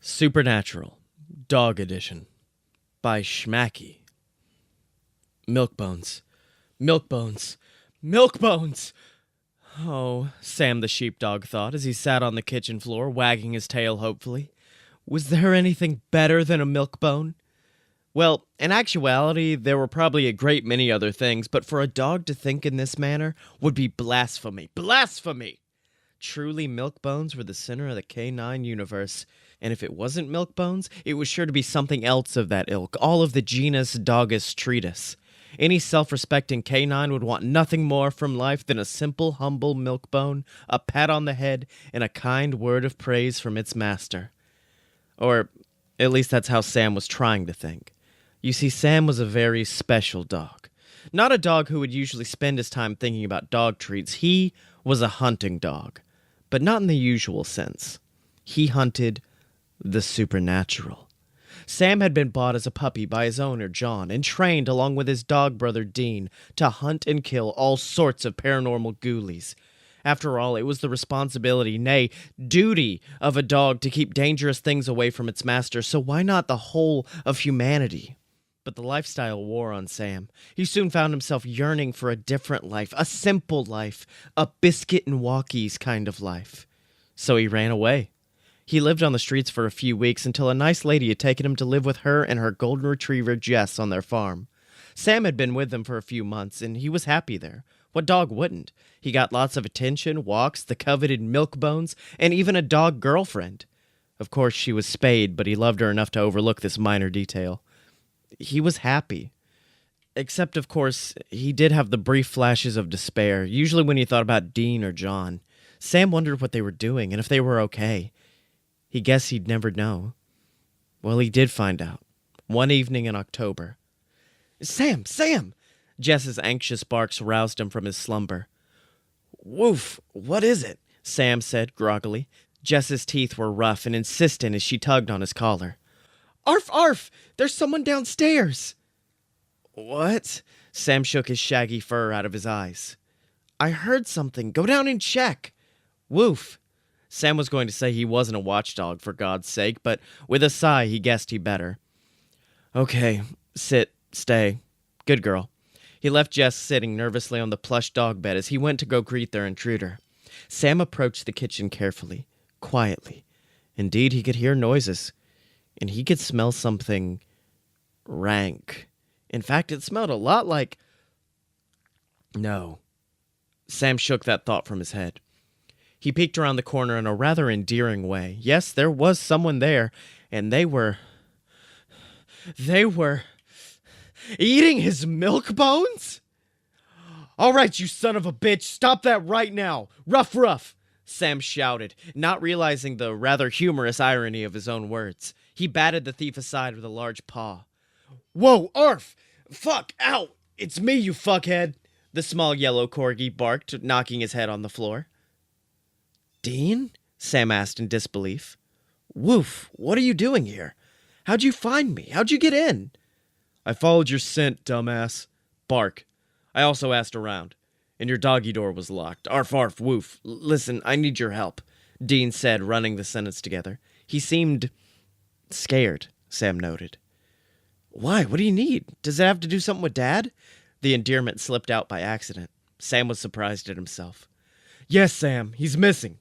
Supernatural, Dog Edition, by Schmacky. Milk bones, milk bones, milk bones! Oh, Sam the sheepdog thought as he sat on the kitchen floor, wagging his tail hopefully. Was there anything better than a milk bone? Well, in actuality, there were probably a great many other things, but for a dog to think in this manner would be blasphemy. Blasphemy! Truly, milk bones were the center of the canine universe, and if it wasn't milk bones, it was sure to be something else of that ilk, all of the genus Dogus treatise. Any self-respecting canine would want nothing more from life than a simple, humble milk bone, a pat on the head, and a kind word of praise from its master. Or, at least that's how Sam was trying to think. You see, Sam was a very special dog. Not a dog who would usually spend his time thinking about dog treats. He was a hunting dog, but not in the usual sense. He hunted the supernatural. Sam had been bought as a puppy by his owner, John, and trained along with his dog brother, Dean, to hunt and kill all sorts of paranormal ghoulies. After all, it was the responsibility, nay, duty, of a dog to keep dangerous things away from its master, so why not the whole of humanity? But the lifestyle wore on Sam. He soon found himself yearning for a different life, a simple life, a biscuit and walkies kind of life. So he ran away. He lived on the streets for a few weeks until a nice lady had taken him to live with her and her golden retriever, Jess, on their farm. Sam had been with them for a few months, and he was happy there. What dog wouldn't? He got lots of attention, walks, the coveted milk bones, and even a dog girlfriend. Of course, she was spayed, but he loved her enough to overlook this minor detail. He was happy. Except, of course, he did have the brief flashes of despair, usually when he thought about Dean or John. Sam wondered what they were doing and if they were okay. He guessed he'd never know. Well, he did find out. One evening in October. Sam! Sam! Jess's anxious barks roused him from his slumber. Woof! What is it? Sam said groggily. Jess's teeth were rough and insistent as she tugged on his collar. Arf, arf! There's someone downstairs! What? Sam shook his shaggy fur out of his eyes. I heard something. Go down and check. Woof. Sam was going to say he wasn't a watchdog, for God's sake, but with a sigh he guessed he better. Okay, sit, stay. Good girl. He left Jess sitting nervously on the plush dog bed as he went to go greet their intruder. Sam approached the kitchen carefully, quietly. Indeed, he could hear noises. And he could smell something rank. In fact, it smelled a lot like... No. Sam shook that thought from his head. He peeked around the corner in a rather endearing way. Yes, there was someone there, and they were eating his milk bones? All right, you son of a bitch, stop that right now. Ruff, ruff, Sam shouted, not realizing the rather humorous irony of his own words. He batted the thief aside with a large paw. Whoa, arf! Fuck, ow! It's me, you fuckhead! The small yellow corgi barked, knocking his head on the floor. Dean? Sam asked in disbelief. Woof, what are you doing here? How'd you find me? How'd you get in? I followed your scent, dumbass. Bark. I also asked around, and your doggy door was locked. Arf, arf, woof. Listen, I need your help, Dean said, running the sentence together. He seemed scared, Sam noted. Why? What do you need? Does it have to do something with Dad? The endearment slipped out by accident. Sam was surprised at himself. Yes, Sam, he's missing.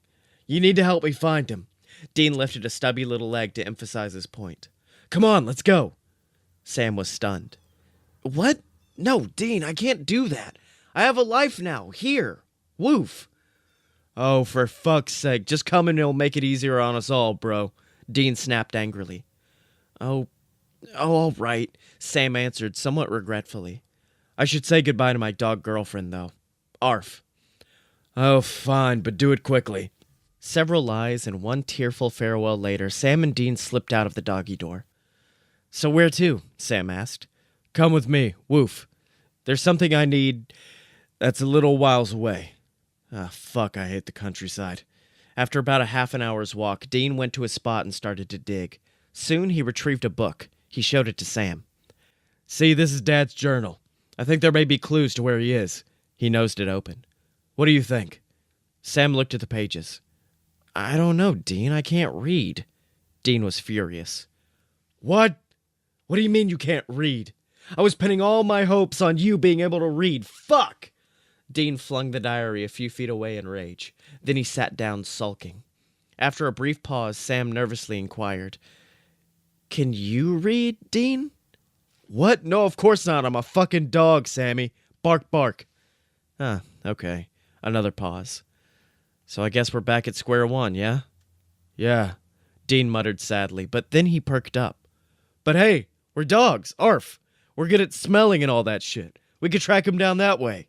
You need to help me find him. Dean lifted a stubby little leg to emphasize his point. Come on, let's go. Sam was stunned. What? No, Dean, I can't do that. I have a life now, here. Woof. Oh, for fuck's sake, just come and it'll make it easier on us all, bro. Dean snapped angrily. Oh, all right, Sam answered somewhat regretfully. I should say goodbye to my dog girlfriend, though. Arf. Oh, fine, but do it quickly. Several lies and one tearful farewell later, Sam and Dean slipped out of the doggy door. So where to? Sam asked. Come with me, woof. There's something I need that's a little whiles away. Ah, fuck, I hate the countryside. After about a half an hour's walk, Dean went to a spot and started to dig. Soon he retrieved a book. He showed it to Sam. See, this is Dad's journal. I think there may be clues to where he is. He nosed it open. What do you think? Sam looked at the pages. I don't know, Dean. I can't read. Dean was furious. What? What do you mean you can't read? I was pinning all my hopes on you being able to read. Fuck! Dean flung the diary a few feet away in rage. Then he sat down, sulking. After a brief pause, Sam nervously inquired, Can you read, Dean? What? No, of course not. I'm a fucking dog, Sammy. Bark, bark. Okay. Another pause. So I guess we're back at square one, yeah? Yeah, Dean muttered sadly, but then he perked up. But hey, we're dogs, arf. We're good at smelling and all that shit. We could track him down that way.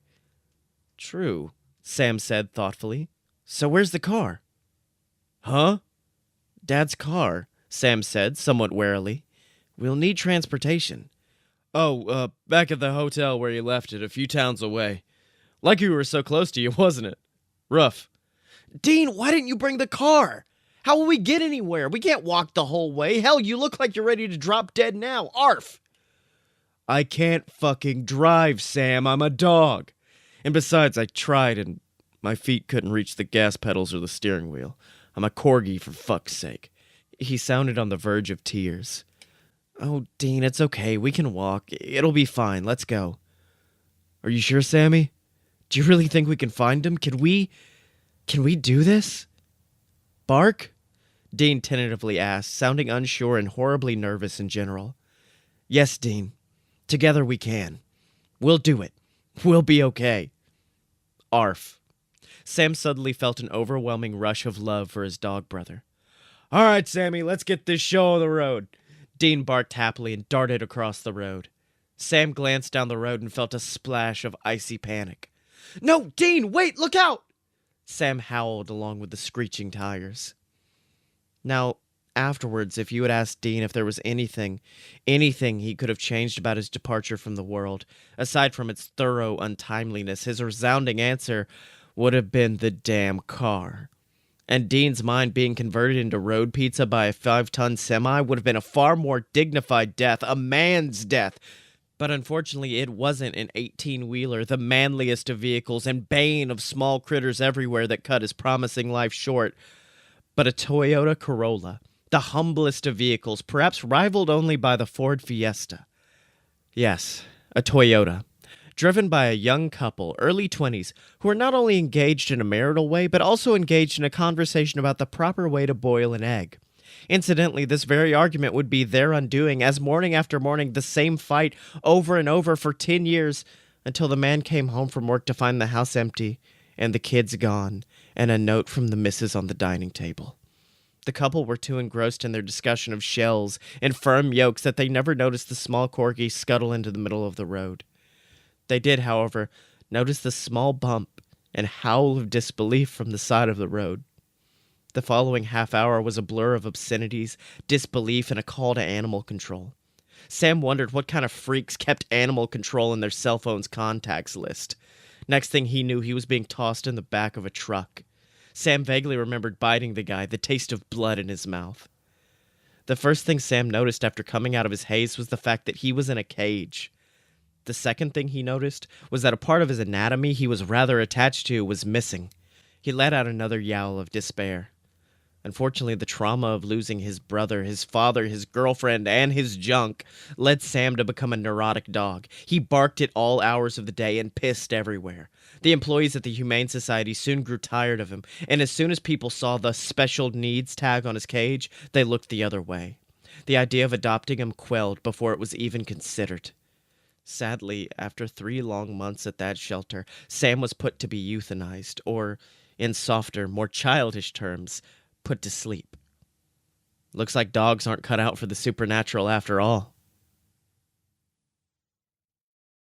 True, Sam said thoughtfully. So where's the car? Huh? Dad's car, Sam said, somewhat warily. We'll need transportation. Oh, back at the hotel where you left it, a few towns away. Like we were so close to you, wasn't it? Rough. Dean, why didn't you bring the car? How will we get anywhere? We can't walk the whole way. Hell, you look like you're ready to drop dead now. Arf! I can't fucking drive, Sam. I'm a dog. And besides, I tried and my feet couldn't reach the gas pedals or the steering wheel. I'm a corgi, for fuck's sake. He sounded on the verge of tears. Oh, Dean, it's okay. We can walk. It'll be fine. Let's go. Are you sure, Sammy? Do you really think we can find him? Can we do this? Bark? Dean tentatively asked, sounding unsure and horribly nervous in general. Yes, Dean. Together we can. We'll do it. We'll be okay. Arf. Sam suddenly felt an overwhelming rush of love for his dog brother. All right, Sammy, let's get this show on the road. Dean barked happily and darted across the road. Sam glanced down the road and felt a splash of icy panic. No, Dean, wait, look out! Sam howled along with the screeching tires. Now, afterwards, if you had asked Dean if there was anything he could have changed about his departure from the world, aside from its thorough untimeliness, his resounding answer would have been the damn car. And Dean's mind being converted into road pizza by a 5-ton semi would have been a far more dignified death, a man's death. But unfortunately, it wasn't an 18-wheeler, the manliest of vehicles and bane of small critters everywhere that cut his promising life short, but a Toyota Corolla, the humblest of vehicles, perhaps rivaled only by the Ford Fiesta. Yes, a Toyota, driven by a young couple, early 20s, who were not only engaged in a marital way, but also engaged in a conversation about the proper way to boil an egg. Incidentally, this very argument would be their undoing, as morning after morning the same fight over and over for 10 years, until the man came home from work to find the house empty, and the kids gone, and a note from the missus on the dining table. The couple were too engrossed in their discussion of shells and firm yolks that they never noticed the small corgi scuttle into the middle of the road. They did, however, notice the small bump and howl of disbelief from the side of the road. The following half hour was a blur of obscenities, disbelief, and a call to animal control. Sam wondered what kind of freaks kept animal control in their cell phone's contacts list. Next thing he knew, he was being tossed in the back of a truck. Sam vaguely remembered biting the guy, the taste of blood in his mouth. The first thing Sam noticed after coming out of his haze was the fact that he was in a cage. The second thing he noticed was that a part of his anatomy he was rather attached to was missing. He let out another yowl of despair. Unfortunately, the trauma of losing his brother, his father, his girlfriend, and his junk led Sam to become a neurotic dog. He barked at all hours of the day and pissed everywhere. The employees at the Humane Society soon grew tired of him, and as soon as people saw the special needs tag on his cage, they looked the other way. The idea of adopting him quelled before it was even considered. Sadly, after 3 long months at that shelter, Sam was put to be euthanized, or, in softer, more childish terms, put to sleep. Looks like dogs aren't cut out for the supernatural after all.